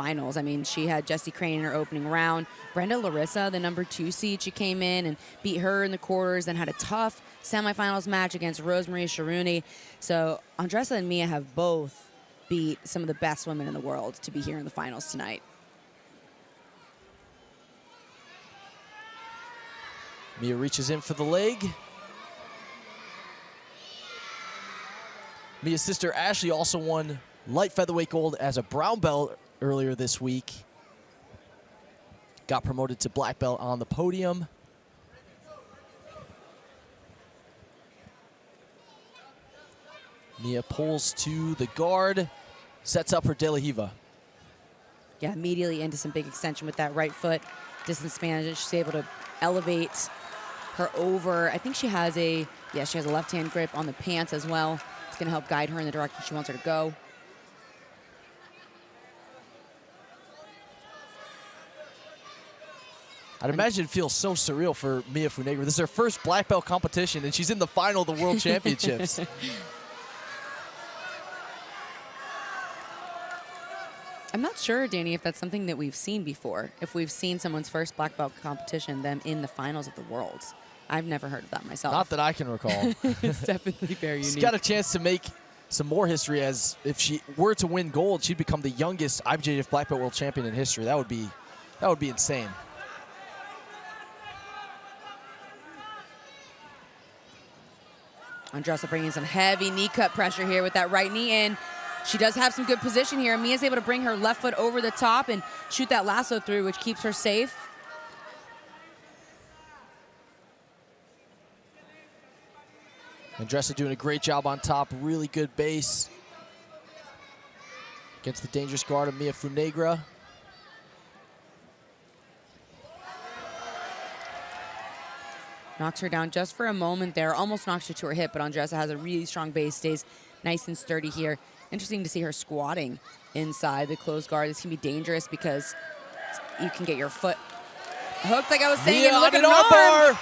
finals. I mean, she had Jessie Crane in her opening round. Brenda Larissa, the #2 seed, she came in and beat her in the quarters, then had a tough semifinals match against Rosemarie Sharuni. So Andressa and Mia have both beat some of the best women in the world to be here in the finals tonight. Mia reaches in for the leg. Mia's sister Ashley also won light featherweight gold as a brown belt earlier this week. Got promoted to black belt on the podium. Mia pulls to the guard, sets up her De La Riva. Yeah, immediately into some big extension with that right foot. Distance management, she's able to elevate her over. I think she has a left-hand grip on the pants as well. It's gonna help guide her in the direction she wants her to go. I'd imagine it feels so surreal for Mia Funegra. This is her first black belt competition, and she's in the final of the World Championships. I'm not sure, Danny, if that's something that we've seen before. If we've seen someone's first black belt competition, them in the finals of the Worlds. I've never heard of that myself. Not that I can recall. It's definitely very unique. She's got a chance to make some more history, as if she were to win gold, she'd become the youngest IBJJF black belt world champion in history. That would be insane. Andressa bringing some heavy knee cut pressure here with that right knee in. She does have some good position here. Mia's able to bring her left foot over the top and shoot that lasso through, which keeps her safe. Andressa doing a great job on top. Really good base against the dangerous guard of Mia Funegra. Knocks her down just for a moment there. Almost knocks her to her hip, but Andressa has a really strong base, stays nice and sturdy here. Interesting to see her squatting inside the closed guard. This can be dangerous because you can get your foot hooked, like I was saying. Mia and look on at an armbar.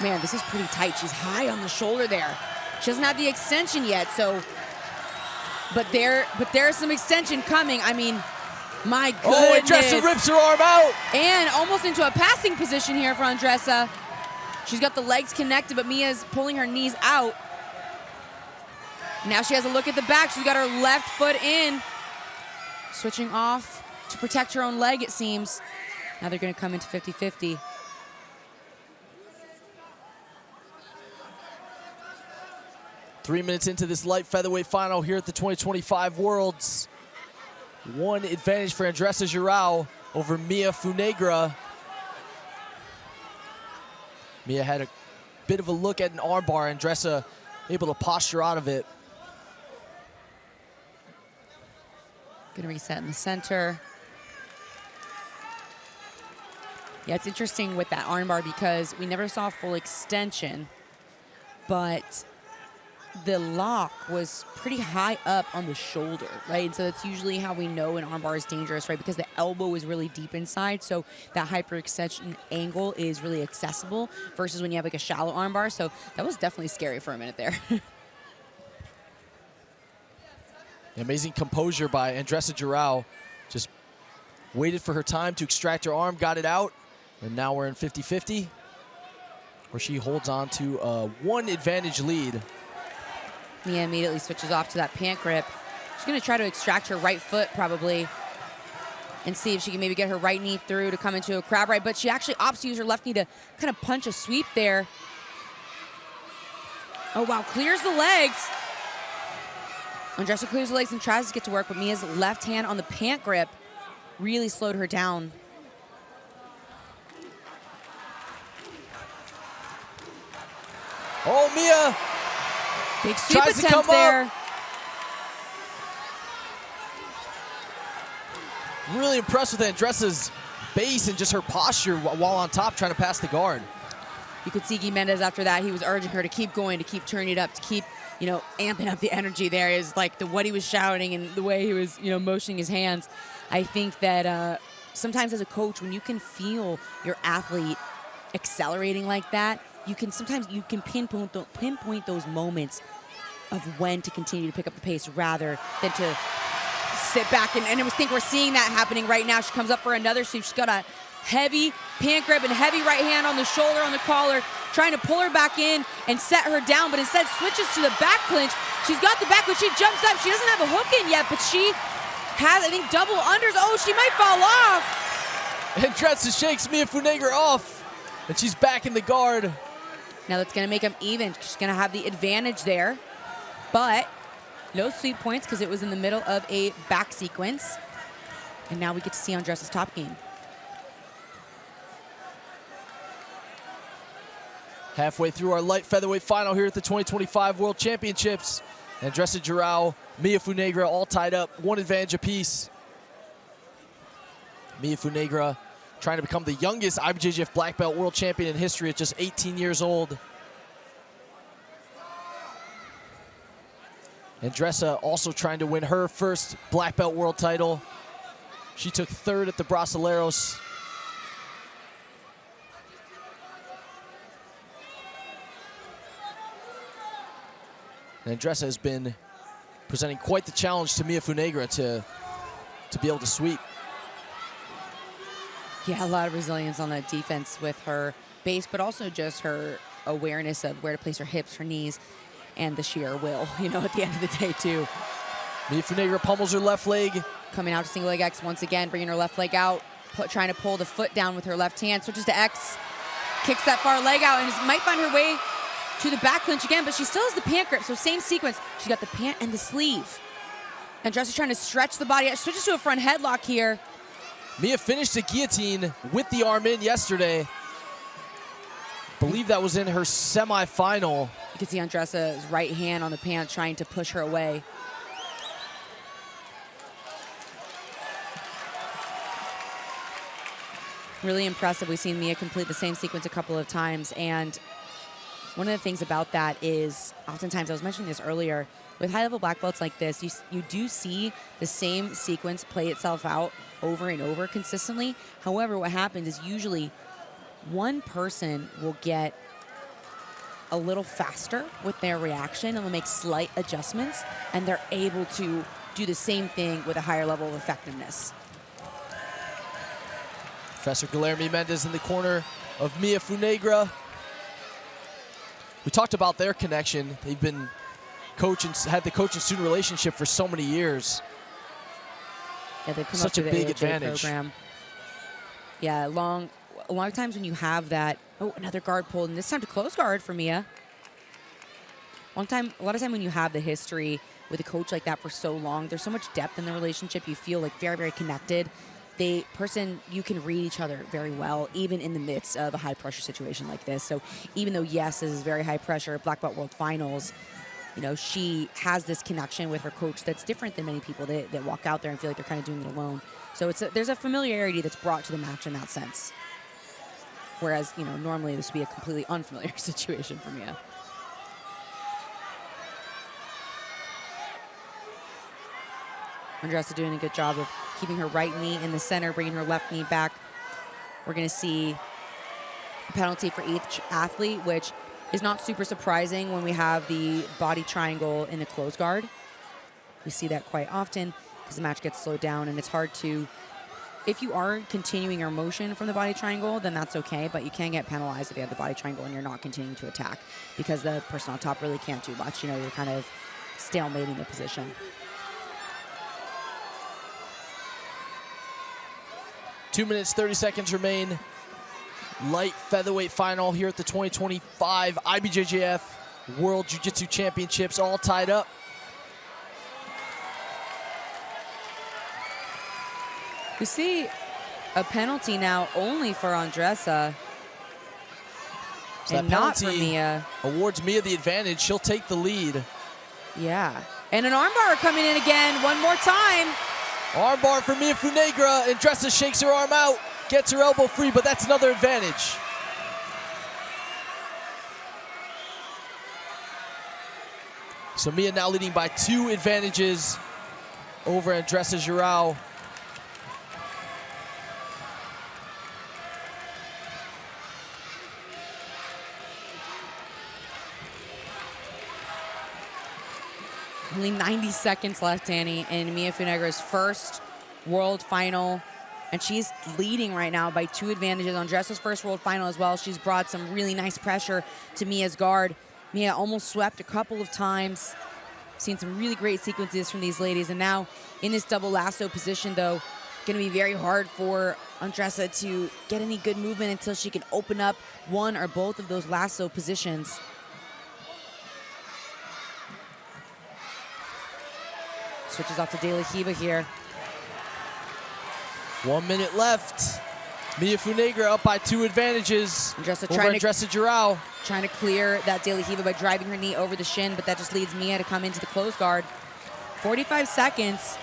Man, this is pretty tight. She's high on the shoulder there. She doesn't have the extension yet, so, but there's some extension coming. I mean, my goodness. Oh, Andressa rips her arm out. And almost into a passing position here for Andressa. She's got the legs connected, but Mia's pulling her knees out. Now she has a look at the back. She's got her left foot in. Switching off to protect her own leg, it seems. Now they're gonna come into 50-50. Three minutes into this light featherweight final here at the 2025 Worlds. One advantage for Andressa Guirau over Mia Funegra. Mia had a bit of a look at an armbar. Andressa able to posture out of it. Gonna reset in the center. Yeah, it's interesting with that armbar because we never saw full extension, but the lock was pretty high up on the shoulder, right? And so that's usually how we know an armbar is dangerous, right? Because the elbow is really deep inside, so that hyperextension angle is really accessible versus when you have like a shallow armbar. So that was definitely scary for a minute there. Amazing composure by Andressa Guirau. Just waited for her time to extract her arm, got it out, and now we're in 50-50, where she holds on to a one advantage lead. Mia immediately switches off to that pant grip. She's gonna try to extract her right foot probably and see if she can maybe get her right knee through to come into a crab right, but she actually opts to use her left knee to kind of punch a sweep there. Oh wow, clears the legs. Andressa clears the legs and tries to get to work, but Mia's left hand on the pant grip really slowed her down. Oh, Mia! Big sweep Tries to attempt come there. Up. Really impressed with Andressa's base and just her posture while on top trying to pass the guard. You could see Guy Mendez after that. He was urging her to keep going, to keep turning it up, to keep, you know, amping up the energy there. Is like what he was shouting and the way he was, you know, motioning his hands. I think that sometimes as a coach, when you can feel your athlete accelerating like that, sometimes you can pinpoint those moments of when to continue to pick up the pace rather than to sit back, and I think we're seeing that happening right now. She comes up for another sweep. She's got a heavy pant grip and heavy right hand on the shoulder, on the collar, trying to pull her back in and set her down, but instead switches to the back clinch. She's got the back clinch. She jumps up. She doesn't have a hook in yet, but she has, I think, double unders. Oh, she might fall off. Andressa shakes Mia Funegra off, and she's back in the guard. Now that's going to make them even. She's going to have the advantage there, but no sweep points because it was in the middle of a back sequence. And now we get to see Andressa's top game. Halfway through our light featherweight final here at the 2025 World Championships. Andressa Guirau, Mia Funegra all tied up, one advantage apiece. Mia Funegra trying to become the youngest IBJJF black belt world champion in history at just 18 years old. Andressa also trying to win her first black belt world title. She took third at the Brasileiros. And Andressa has been presenting quite the challenge to Mia Funegra to be able to sweep. Yeah, a lot of resilience on that defense with her base, but also just her awareness of where to place her hips, her knees, and the sheer will, you know, at the end of the day, too. Mia Funegra pummels her left leg. Coming out to single leg X once again, bringing her left leg out, trying to pull the foot down with her left hand, switches to X, kicks that far leg out, and might find her way to the back clinch again, but she still has the pant grip, so same sequence. She's got the pant and the sleeve. Andressa trying to stretch the body out, switches to a front headlock here. Mia finished the guillotine with the arm in yesterday. Believe that was in her semifinal. You can see Andressa's right hand on the pant trying to push her away. Really impressive. We've seen Mia complete the same sequence a couple of times, and one of the things about that is, oftentimes, I was mentioning this earlier, with high-level black belts like this, you do see the same sequence play itself out over and over consistently. However, what happens is usually one person will get a little faster with their reaction and will make slight adjustments, and they're able to do the same thing with a higher level of effectiveness. Professor Guilherme Mendes in the corner of Mia Funegra. We talked about their connection. They've been had the coach and student relationship for so many years. Yeah, they've come Such up a through big the AHA advantage. program. Yeah, a lot of times when you have that, oh, another guard pulled, and this time to close guard for Mia. A lot of time when you have the history with a coach like that for so long, there's so much depth in the relationship. You feel like very, very connected. You can read each other very well, even in the midst of a high pressure situation like this. So even though, yes, this is very high pressure, Black Belt World Finals, you know, she has this connection with her coach that's different than many people that walk out there and feel like they're kind of doing it alone. So there's a familiarity that's brought to the match in that sense. Whereas, you know, normally this would be a completely unfamiliar situation for Mia. Andressa doing a good job of keeping her right knee in the center, bringing her left knee back. We're going to see a penalty for each athlete, which is not super surprising when we have the body triangle in the close guard. We see that quite often because the match gets slowed down, and it's hard to, if you are continuing your motion from the body triangle, then that's okay, but you can get penalized if you have the body triangle and you're not continuing to attack because the person on top really can't do much. You know, you're kind of stalemating the position. 2 minutes, 30 seconds remain. Light featherweight final here at the 2025 IBJJF World Jiu-Jitsu Championships, all tied up. We see a penalty now only for Andressa So and that not for penalty Mia. awards Mia the advantage. She'll take the lead. Yeah. And an armbar coming in again one more time. Armbar for Mia Funegra. Andressa shakes her arm out, gets her elbow free, but that's another advantage. So Mia now leading by 2 advantages over Andressa Guirau. Only 90 seconds left, Danny, in Mia Funegra's first world final. And she's leading right now by 2 advantages. Andressa's first world final as well. She's brought some really nice pressure to Mia's guard. Mia almost swept a couple of times. Seen some really great sequences from these ladies. And now in this double lasso position, though, going to be very hard for Andressa to get any good movement until she can open up one or both of those lasso positions. Switches off to De La Riva here. 1 minute left. Mia Funegra up by 2 advantages. Andressa over Andressa Guirau. Trying to clear that De La Riva by driving her knee over the shin, but that just leads Mia to come into the close guard. 45 seconds.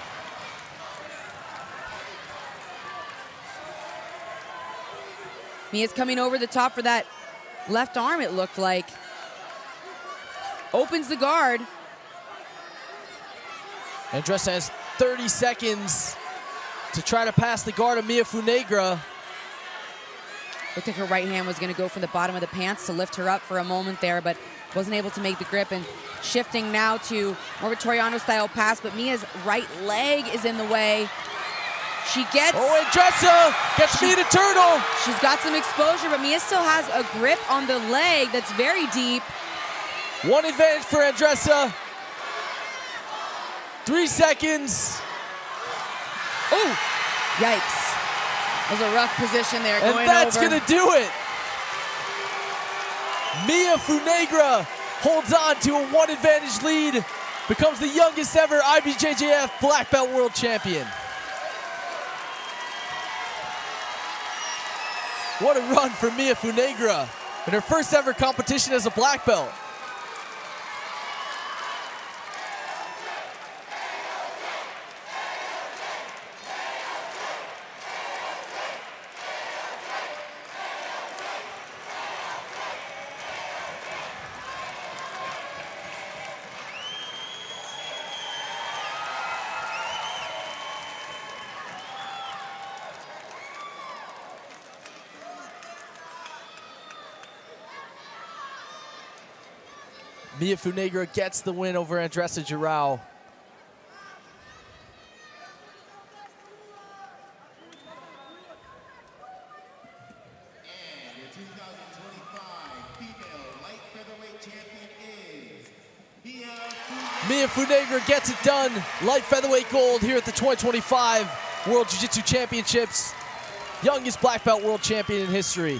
Mia's coming over the top for that left arm, it looked like. Opens the guard. Andressa has 30 seconds to try to pass the guard of Mia Funegra. Looked like her right hand was going to go from the bottom of the pants to lift her up for a moment there, but wasn't able to make the grip. And shifting now to more of a Toriano-style pass, but Mia's right leg is in the way. She gets... Oh, Andressa gets Mia to turtle. She's got some exposure, but Mia still has a grip on the leg that's very deep. 1 advantage for Andressa. 3 seconds. Oh, yikes. That was a rough position there going over. And that's going to do it. Mia Funegra holds on to a 1 advantage lead, becomes the youngest ever IBJJF Black Belt World Champion. What a run for Mia Funegra in her first ever competition as a black belt. Mia Funegra gets the win over Andressa Guirau. And your 2025 female light featherweight champion is Mia Funegra gets it done. Light featherweight gold here at the 2025 World Jiu-Jitsu Championships. Youngest black belt world champion in history.